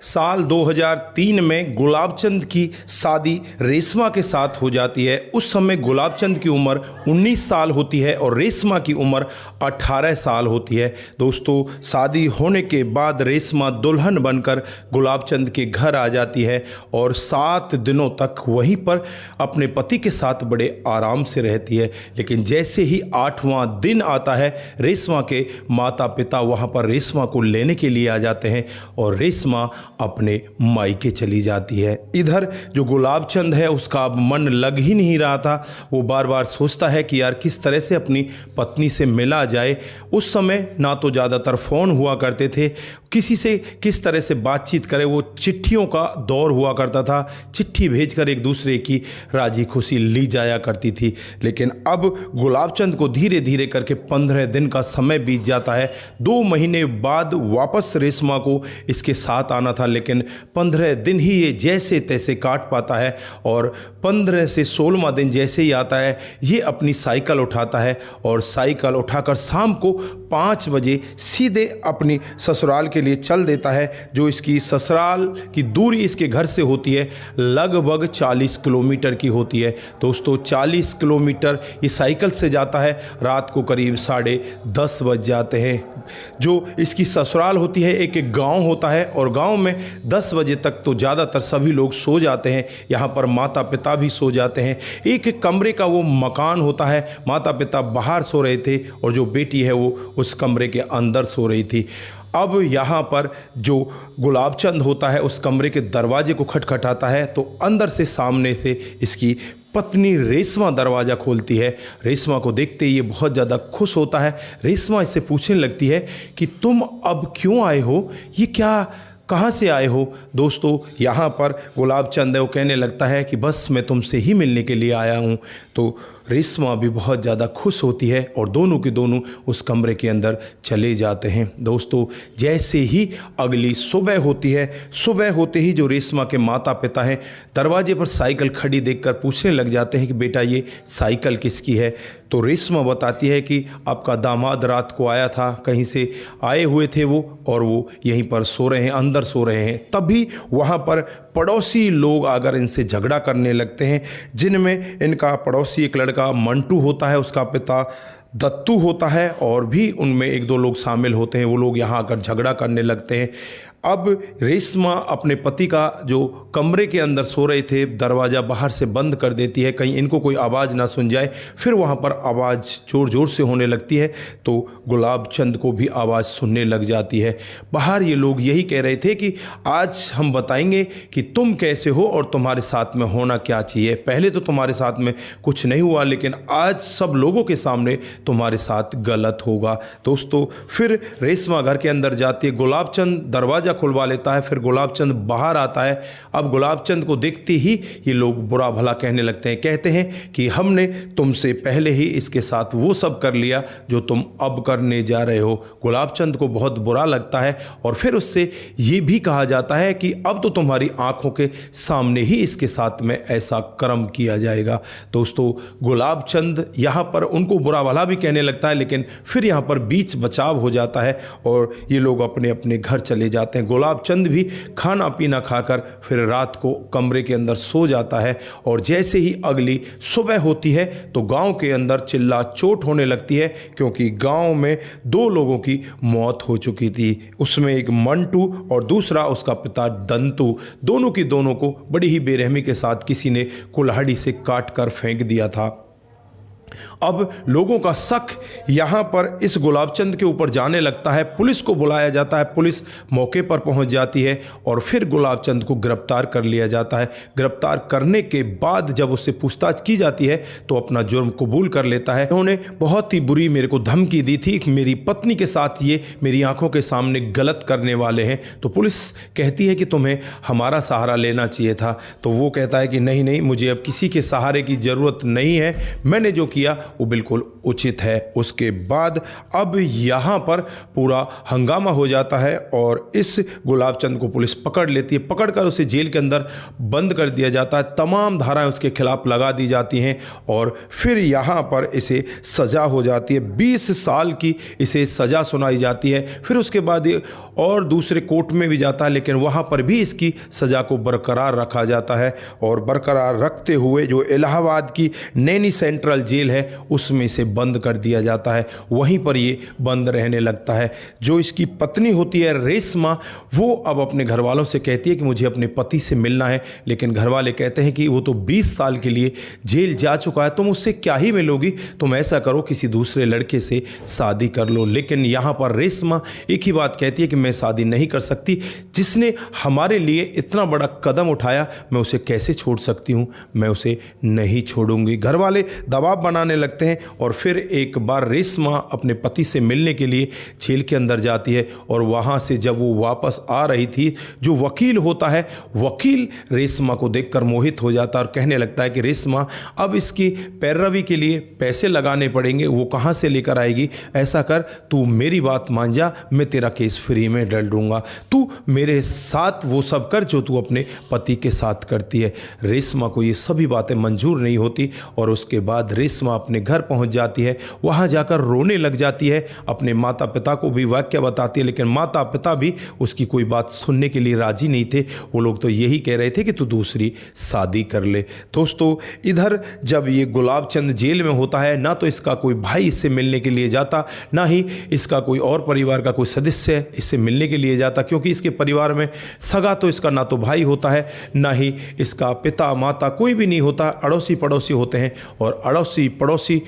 साल 2003 में गुलाबचंद की शादी रेशमा के साथ हो जाती है। उस समय गुलाबचंद की उम्र 19 साल होती है और रेशमा की उम्र 18 साल होती है। दोस्तों, शादी होने के बाद रेशमा दुल्हन बनकर गुलाबचंद के घर आ जाती है और 7 दिनों तक वहीं पर अपने पति के साथ बड़े आराम से रहती है। लेकिन जैसे ही 8वां दिन आता है, रेशमा के माता पिता वहाँ पर रेशमा को लेने के लिए आ जाते हैं और रेशमा अपने मायके चली जाती है। इधर जो गुलाबचंद है उसका अब मन लग ही नहीं रहा था। वो बार बार सोचता है कि यार किस तरह से अपनी पत्नी से मिला जाए। उस समय ना तो ज़्यादातर फ़ोन हुआ करते थे, किसी से किस तरह से बातचीत करे, वो चिट्ठियों का दौर हुआ करता था। चिट्ठी भेजकर एक दूसरे की राजी खुशी ली जाया करती थी। लेकिन अब गुलाबचंद को धीरे धीरे करके 15 दिन का समय बीत जाता है। 2 महीने बाद वापस रेशमा को इसके साथ आना था, लेकिन 15 दिन ही ये जैसे तैसे काट पाता है और 15 से 16वां दिन जैसे ही आता है, ये अपनी साइकिल उठाता है और साइकिल उठाकर शाम को 5 बजे सीधे अपनी ससुराल के लिए चल देता है। जो इसकी ससुराल की दूरी इसके घर से होती है लगभग 40 किलोमीटर की होती है। दोस्तों, 40 किलोमीटर ये साइकिल से जाता है। रात को करीब 10:30 बज जाते हैं। जो इसकी ससुराल होती है एक गांव होता है और गांव में 10 बजे तक तो ज़्यादातर सभी लोग सो जाते हैं। यहाँ पर माता पिता भी सो जाते हैं। एक कमरे का वो मकान होता है। माता पिता बाहर सो रहे थे और जो बेटी है वो उस कमरे के अंदर सो रही थी। अब यहाँ पर जो गुलाबचंद होता है उस कमरे के दरवाजे को खटखटाता है तो अंदर से सामने से इसकी पत्नी रेशमा दरवाज़ा खोलती है। रेशमा को देखते ही ये बहुत ज़्यादा खुश होता है। रेशमा इससे पूछने लगती है कि तुम अब क्यों आए हो, ये क्या, कहाँ से आए हो। दोस्तों, यहाँ पर गुलाबचंद वो कहने लगता है कि बस मैं तुमसे ही मिलने के लिए आया हूँ। तो रेशमा भी बहुत ज़्यादा खुश होती है और दोनों के दोनों उस कमरे के अंदर चले जाते हैं। दोस्तों, जैसे ही अगली सुबह होती है, सुबह होते ही जो रेशमा के माता पिता हैं दरवाजे पर साइकिल खड़ी देखकर पूछने लग जाते हैं कि बेटा ये साइकिल किसकी है। तो रेशमा बताती है कि आपका दामाद रात को आया था, कहीं से आए हुए थे वो, और वो यहीं पर सो रहे हैं, अंदर सो रहे हैं। तभी वहाँ पर पड़ोसी लोग आकर इनसे झगड़ा करने लगते हैं, जिनमें इनका पड़ोसी एक लड़का मंटू होता है, उसका पिता दत्तू होता है और भी उनमें 1-2 लोग शामिल होते हैं। वो लोग यहाँ आकर झगड़ा करने लगते हैं। अब रेशमा अपने पति का जो कमरे के अंदर सो रहे थे दरवाज़ा बाहर से बंद कर देती है, कहीं इनको कोई आवाज़ ना सुन जाए। फिर वहाँ पर आवाज़ ज़ोर ज़ोर से होने लगती है तो गुलाबचंद को भी आवाज़ सुनने लग जाती है। बाहर ये लोग यही कह रहे थे कि आज हम बताएंगे कि तुम कैसे हो और तुम्हारे साथ में होना क्या चाहिए। पहले तो तुम्हारे साथ में कुछ नहीं हुआ, लेकिन आज सब लोगों के सामने तुम्हारे साथ गलत होगा। दोस्तों, फिर रेशमा घर के अंदर जाती है, गुलाबचंद दरवाज़ा खुलवा लेता है। फिर गुलाबचंद बाहर आता है। अब गुलाबचंद को देखते ही ये लोग बुरा भला कहने लगते हैं। कहते हैं कि हमने तुमसे पहले ही इसके साथ वो सब कर लिया जो तुम अब करने जा रहे हो। गुलाबचंद को बहुत बुरा लगता है और फिर उससे ये भी कहा जाता है कि अब तो तुम्हारी आंखों के सामने ही इसके साथ में ऐसा कर्म किया जाएगा। दोस्तों, गुलाबचंद यहाँ पर उनको बुरा भला भी कहने लगता है, लेकिन फिर यहाँ पर बीच बचाव हो जाता है और ये लोग अपने अपने घर चले जाते हैं। गुलाबचंद भी खाना पीना खाकर फिर रात को कमरे के अंदर सो जाता है और जैसे ही अगली सुबह होती है तो गांव के अंदर चिल्ला चोट होने लगती है, क्योंकि गांव में 2 लोगों की मौत हो चुकी थी। उसमें एक मंटू और दूसरा उसका पिता दंतू। दोनों की दोनों को बड़ी ही बेरहमी के साथ किसी ने कुल्हाड़ी से काट कर फेंक दिया था। अब लोगों का शक यहाँ पर इस गुलाबचंद के ऊपर जाने लगता है। पुलिस को बुलाया जाता है। पुलिस मौके पर पहुँच जाती है और फिर गुलाबचंद को गिरफ्तार कर लिया जाता है। गिरफ्तार करने के बाद जब उससे पूछताछ की जाती है तो अपना जुर्म कबूल कर लेता है। उन्होंने बहुत ही बुरी मेरे को धमकी दी थी कि मेरी पत्नी के साथ ये मेरी आंखों के सामने गलत करने वाले हैं। तो पुलिस कहती है कि तुम्हें हमारा सहारा लेना चाहिए था। तो वो कहता है कि नहीं नहीं, मुझे अब किसी के सहारे की ज़रूरत नहीं है। मैंने जो किया वो बिल्कुल उचित है। उसके बाद अब यहाँ पर पूरा हंगामा हो जाता है और इस गुलाबचंद को पुलिस पकड़ लेती है। पकड़कर उसे जेल के अंदर बंद कर दिया जाता है, तमाम धाराएं उसके खिलाफ लगा दी जाती हैं और फिर यहाँ पर इसे सज़ा हो जाती है। 20 साल की इसे सज़ा सुनाई जाती है। फिर उसके बाद ये और दूसरे कोर्ट में भी जाता है, लेकिन वहाँ पर भी इसकी सज़ा को बरकरार रखा जाता है और बरकरार रखते हुए जो इलाहाबाद की नैनी सेंट्रल जेल है उसमें इसे बंद कर दिया जाता है। वहीं पर ये बंद रहने लगता है। जो इसकी पत्नी होती है रेशमा, वो अब अपने घर वालों से कहती है कि मुझे अपने पति से मिलना है, लेकिन घर वाले कहते हैं कि वो तो 20 साल के लिए जेल जा चुका है, तुम उससे क्या ही मिलोगी, तुम ऐसा करो किसी दूसरे लड़के से शादी कर लो। लेकिन यहाँ पर रेशमा एक ही बात कहती है कि मैं शादी नहीं कर सकती, जिसने हमारे लिए इतना बड़ा कदम उठाया मैं उसे कैसे छोड़ सकती हूँ, मैं उसे नहीं छोड़ूंगी। घर वाले दबाव बनाने लगते हैं और फिर एक बार रेशमा अपने पति से मिलने के लिए जेल के अंदर जाती है और वहाँ से जब वो वापस आ रही थी, जो वकील होता है, वकील रेशमा को देखकर मोहित हो जाता है और कहने लगता है कि रेशमा अब इसकी पैरवी के लिए पैसे लगाने पड़ेंगे, वो कहाँ से लेकर आएगी, ऐसा कर तू मेरी बात मान जा, मैं तेरा केस फ्री में डल दूंगा, तू मेरे साथ वो सब कर जो तू अपने पति के साथ करती है। रेशमा को ये सभी बातें मंजूर नहीं होती और उसके बाद रेशमा अपने घर पहुंच जाती है। वहां जाकर रोने लग जाती है, अपने माता पिता को भी वाक्य बताती है, लेकिन माता पिता भी उसकी कोई बात सुनने के लिए राजी नहीं थे। वो लोग तो यही कह रहे थे कि तू दूसरी शादी कर ले। दोस्तों, इधर जब ये गुलाबचंद जेल में होता है, ना तो इसका कोई भाई इससे मिलने के लिए जाता, ना ही इसका कोई और परिवार का कोई सदस्य इससे मिलने के लिए जाता, क्योंकि इसके परिवार में सगा तो इसका ना तो भाई होता है, ना ही इसका पिता माता कोई भी नहीं होता, अड़ोसी पड़ोसी होते हैं। और अड़ोसी पड़ोसी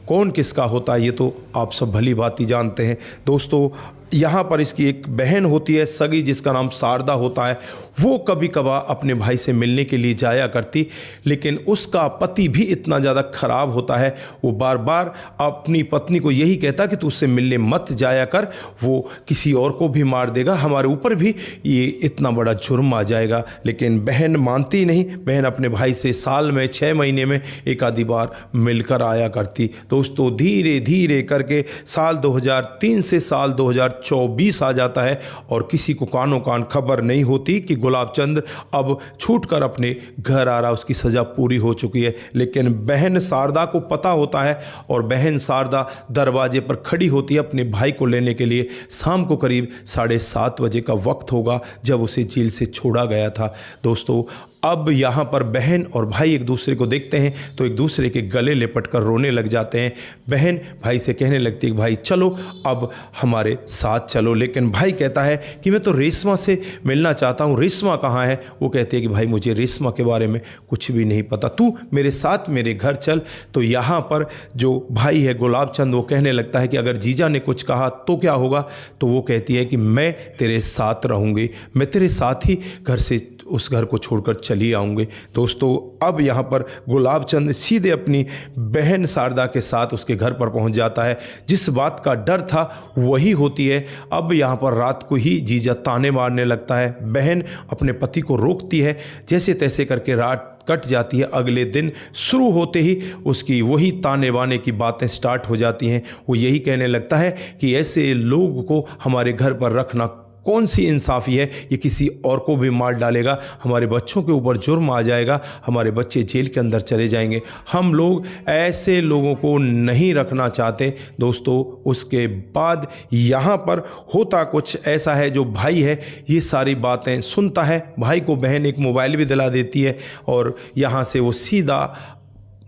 कौन किसका होता है ये तो आप सब भली भांति जानते हैं। दोस्तों, यहाँ पर इसकी एक बहन होती है सगी, जिसका नाम शारदा होता है। वो कभी कभार अपने भाई से मिलने के लिए जाया करती, लेकिन उसका पति भी इतना ज़्यादा खराब होता है, वो बार बार अपनी पत्नी को यही कहता कि तू उससे मिलने मत जाया कर, वो किसी और को भी मार देगा, हमारे ऊपर भी ये इतना बड़ा जुर्म आ जाएगा। लेकिन बहन मानती नहीं। बहन अपने भाई से साल में 6 महीने में एक आधी बार मिलकर आया करती। दोस्तों, धीरे धीरे करके साल 2003 से साल 2024 आ जाता है और किसी को कानों कान खबर नहीं होती कि गुलाबचंद अब छूटकर अपने घर आ रहा, उसकी सज़ा पूरी हो चुकी है। लेकिन बहन शारदा को पता होता है और बहन शारदा दरवाजे पर खड़ी होती है अपने भाई को लेने के लिए। शाम को करीब 7:30 बजे का वक्त होगा जब उसे जेल से छोड़ा गया था। दोस्तों, अब यहाँ पर बहन और भाई एक दूसरे को देखते हैं तो एक दूसरे के गले लिपट कर रोने लग जाते हैं। बहन भाई से कहने लगती है कि भाई चलो अब हमारे साथ चलो, लेकिन भाई कहता है कि मैं तो रेशमा से मिलना चाहता हूँ, रेशमा कहाँ है। वो कहती है कि भाई मुझे रेशमा के बारे में कुछ भी नहीं पता, तू मेरे साथ मेरे घर चल। तो यहाँ पर जो भाई है गुलाबचंद, वो कहने लगता है कि अगर जीजा ने कुछ कहा तो क्या होगा। तो वो कहती है कि मैं तेरे साथ रहूँगी, मैं तेरे साथ ही घर से उस घर को छोड़कर चली आऊँगी। दोस्तों, अब यहाँ पर गुलाबचंद सीधे अपनी बहन शारदा के साथ उसके घर पर पहुँच जाता है। जिस बात का डर था वही होती है। अब यहाँ पर रात को ही जीजा ताने मारने लगता है। बहन अपने पति को रोकती है, जैसे तैसे करके रात कट जाती है। अगले दिन शुरू होते ही उसकी वही ताने बाने की बातें स्टार्ट हो जाती हैं। वो यही कहने लगता है कि ऐसे लोगों को हमारे घर पर रखना कौन सी इंसाफ़ी है, ये किसी और को भी मार डालेगा, हमारे बच्चों के ऊपर जुर्म आ जाएगा, हमारे बच्चे जेल के अंदर चले जाएंगे, हम लोग ऐसे लोगों को नहीं रखना चाहते। दोस्तों, उसके बाद यहाँ पर होता कुछ ऐसा है, जो भाई है ये सारी बातें सुनता है। भाई को बहन एक मोबाइल भी दिला देती है और यहाँ से वो सीधा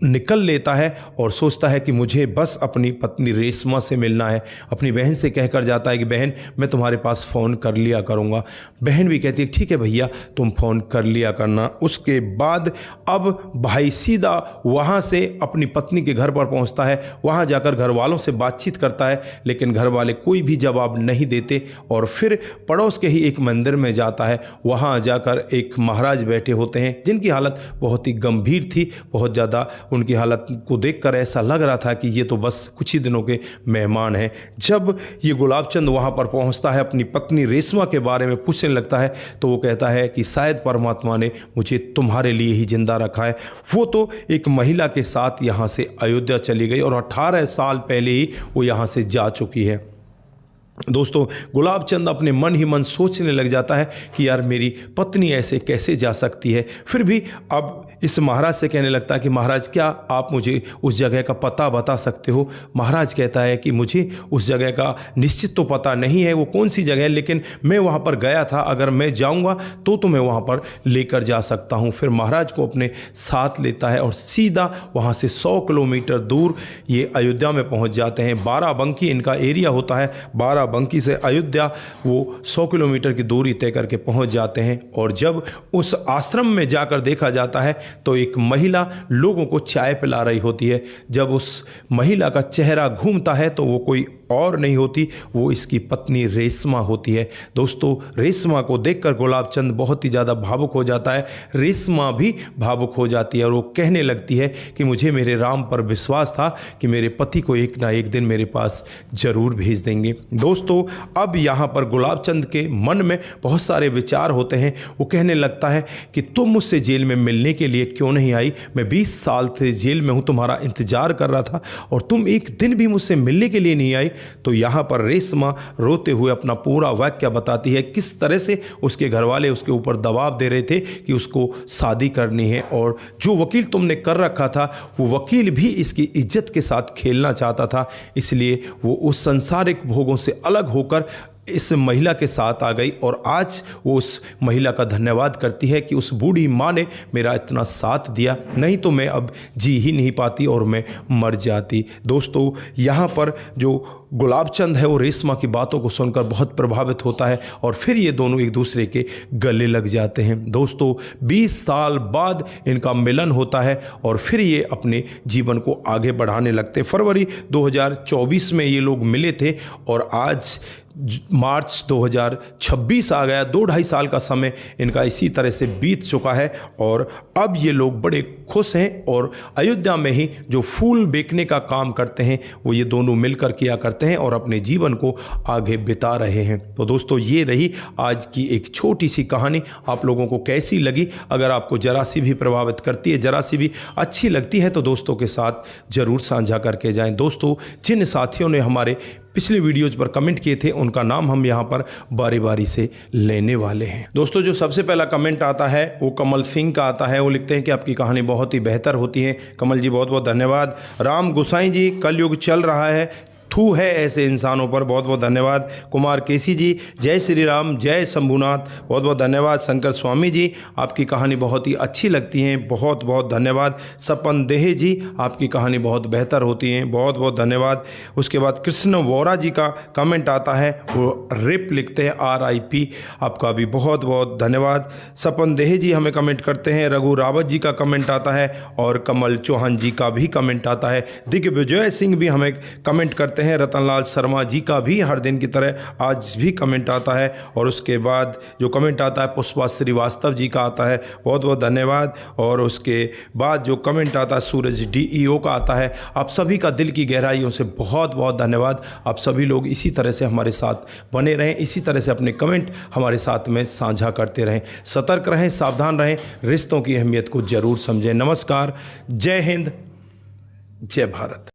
निकल लेता है और सोचता है कि मुझे बस अपनी पत्नी रेशमा से मिलना है। अपनी बहन से कहकर जाता है कि बहन मैं तुम्हारे पास फ़ोन कर लिया करूँगा। बहन भी कहती है ठीक है भैया, तुम फ़ोन कर लिया करना। उसके बाद अब भाई सीधा वहाँ से अपनी पत्नी के घर पर पहुँचता है। वहाँ जाकर घर वालों से बातचीत करता है, लेकिन घर वाले कोई भी जवाब नहीं देते और फिर पड़ोस के ही एक मंदिर में जाता है। वहाँ जाकर एक महाराज बैठे होते हैं जिनकी हालत बहुत ही गंभीर थी, बहुत ज़्यादा उनकी हालत को देखकर ऐसा लग रहा था कि ये तो बस कुछ ही दिनों के मेहमान हैं। जब ये गुलाबचंद वहाँ पर पहुँचता है, अपनी पत्नी रेशमा के बारे में पूछने लगता है, तो वो कहता है कि शायद परमात्मा ने मुझे तुम्हारे लिए ही जिंदा रखा है। वो तो एक महिला के साथ यहाँ से अयोध्या चली गई और 18 साल पहले ही वो यहाँ से जा चुकी है। दोस्तों, गुलाबचंद अपने मन ही मन सोचने लग जाता है कि यार मेरी पत्नी ऐसे कैसे जा सकती है। फिर भी अब इस महाराज से कहने लगता है कि महाराज, क्या आप मुझे उस जगह का पता बता सकते हो? महाराज कहता है कि मुझे उस जगह का निश्चित तो पता नहीं है वो कौन सी जगह है, लेकिन मैं वहाँ पर गया था, अगर मैं जाऊँगा तो तुम्हें वहाँ पर लेकर जा सकता हूँ। फिर महाराज को अपने साथ लेता है और सीधा वहाँ से 100 किलोमीटर दूर ये अयोध्या में पहुँच जाते हैं। बाराबंकी इनका एरिया होता है। बाराबंकी से अयोध्या वो 100 किलोमीटर की दूरी तय करके पहुँच जाते हैं। और जब उस आश्रम में जाकर देखा जाता है तो एक महिला लोगों को चाय पिला रही होती है। जब उस महिला का चेहरा घूमता है तो वो कोई और नहीं होती, वो इसकी पत्नी रेशमा होती है। दोस्तों, रेशमा को देखकर गुलाबचंद बहुत ही ज़्यादा भावुक हो जाता है। रेशमा भी भावुक हो जाती है और वो कहने लगती है कि मुझे मेरे राम पर विश्वास था कि मेरे पति को एक ना एक दिन मेरे पास ज़रूर भेज देंगे। दोस्तों, अब यहाँ पर गुलाबचंद के मन में बहुत सारे विचार होते हैं। वो कहने लगता है कि तुम मुझसे जेल में मिलने के लिए क्यों नहीं आई? मैं 20 साल से जेल में हूँ, तुम्हारा इंतजार कर रहा था और तुम एक दिन भी मुझसे मिलने के लिए नहीं आई। तो यहाँ पर रेशमा रोते हुए अपना पूरा वाक्य बताती है, किस तरह से उसके घर वाले उसके ऊपर दबाव दे रहे थे कि उसको शादी करनी है, और जो वकील तुमने कर रखा था वो वकील भी इसकी इज्जत के साथ खेलना चाहता था, इसलिए वो उस सांसारिक भोगों से अलग होकर इस महिला के साथ आ गई। और आज वो उस महिला का धन्यवाद करती है कि उस बूढ़ी माँ ने मेरा इतना साथ दिया, नहीं तो मैं अब जी ही नहीं पाती और मैं मर जाती। दोस्तों, यहाँ पर जो गुलाबचंद है वो रेशमा की बातों को सुनकर बहुत प्रभावित होता है और फिर ये दोनों एक दूसरे के गले लग जाते हैं। दोस्तों, 20 साल बाद इनका मिलन होता है और फिर ये अपने जीवन को आगे बढ़ाने लगते हैं। फरवरी 2024 में ये लोग मिले थे और आज मार्च 2026 आ गया। 2-2.5 साल का समय इनका इसी तरह से बीत चुका है और अब ये लोग बड़े खुश हैं और अयोध्या में ही जो फूल बेचने का काम करते हैं वो ये दोनों मिलकर किया करते हैं और अपने जीवन को आगे बिता रहे हैं। तो दोस्तों, ये रही आज की एक छोटी सी कहानी। आप लोगों को कैसी लगी? अगर आपको जरा सी भी प्रभावित करती है, जरा सी भी अच्छी लगती है तो दोस्तों के साथ ज़रूर साझा करके जाएं। दोस्तों, जिन साथियों ने हमारे पिछले वीडियोज पर कमेंट किए थे उनका नाम हम यहाँ पर बारी बारी से लेने वाले हैं। दोस्तों, जो सबसे पहला कमेंट आता है वो कमल सिंह का आता है। वो लिखते हैं कि आपकी कहानी बहुत ही बेहतर होती है। कमल जी, बहुत बहुत धन्यवाद। राम गोसाई जी, कलयुग चल रहा है, थू है ऐसे इंसानों पर, बहुत बहुत धन्यवाद। कुमार केसी जी, जय श्री राम, जय शंभुनाथ, बहुत बहुत धन्यवाद। शंकर स्वामी जी, आपकी कहानी बहुत ही अच्छी लगती है, बहुत बहुत धन्यवाद। सपन देहे जी, आपकी कहानी बहुत बेहतर होती है, बहुत बहुत धन्यवाद। उसके बाद कृष्ण वोरा जी का कमेंट आता है, वो रिप लिखते हैं RIP, आपका भी बहुत बहुत धन्यवाद। सपन देहे जी हमें कमेंट करते हैं। रघु रावत जी का कमेंट आता है और कमल चौहान जी का भी कमेंट आता है। दिग्विजय सिंह भी हमें कमेंट करते हैं। रतनलाल शर्मा जी का भी हर दिन की तरह आज भी कमेंट आता है। और उसके बाद जो कमेंट आता है पुष्पा श्रीवास्तव जी का आता है, बहुत बहुत धन्यवाद। और उसके बाद जो कमेंट आता है सूरज DEO का आता है। आप सभी का दिल की गहराइयों से बहुत बहुत धन्यवाद। आप सभी लोग इसी तरह से हमारे साथ बने रहें, इसी तरह से अपने कमेंट हमारे साथ में साझा करते रहें। सतर्क रहें, सावधान रहें, रिश्तों की अहमियत को जरूर समझें। नमस्कार, जय हिंद, जय भारत।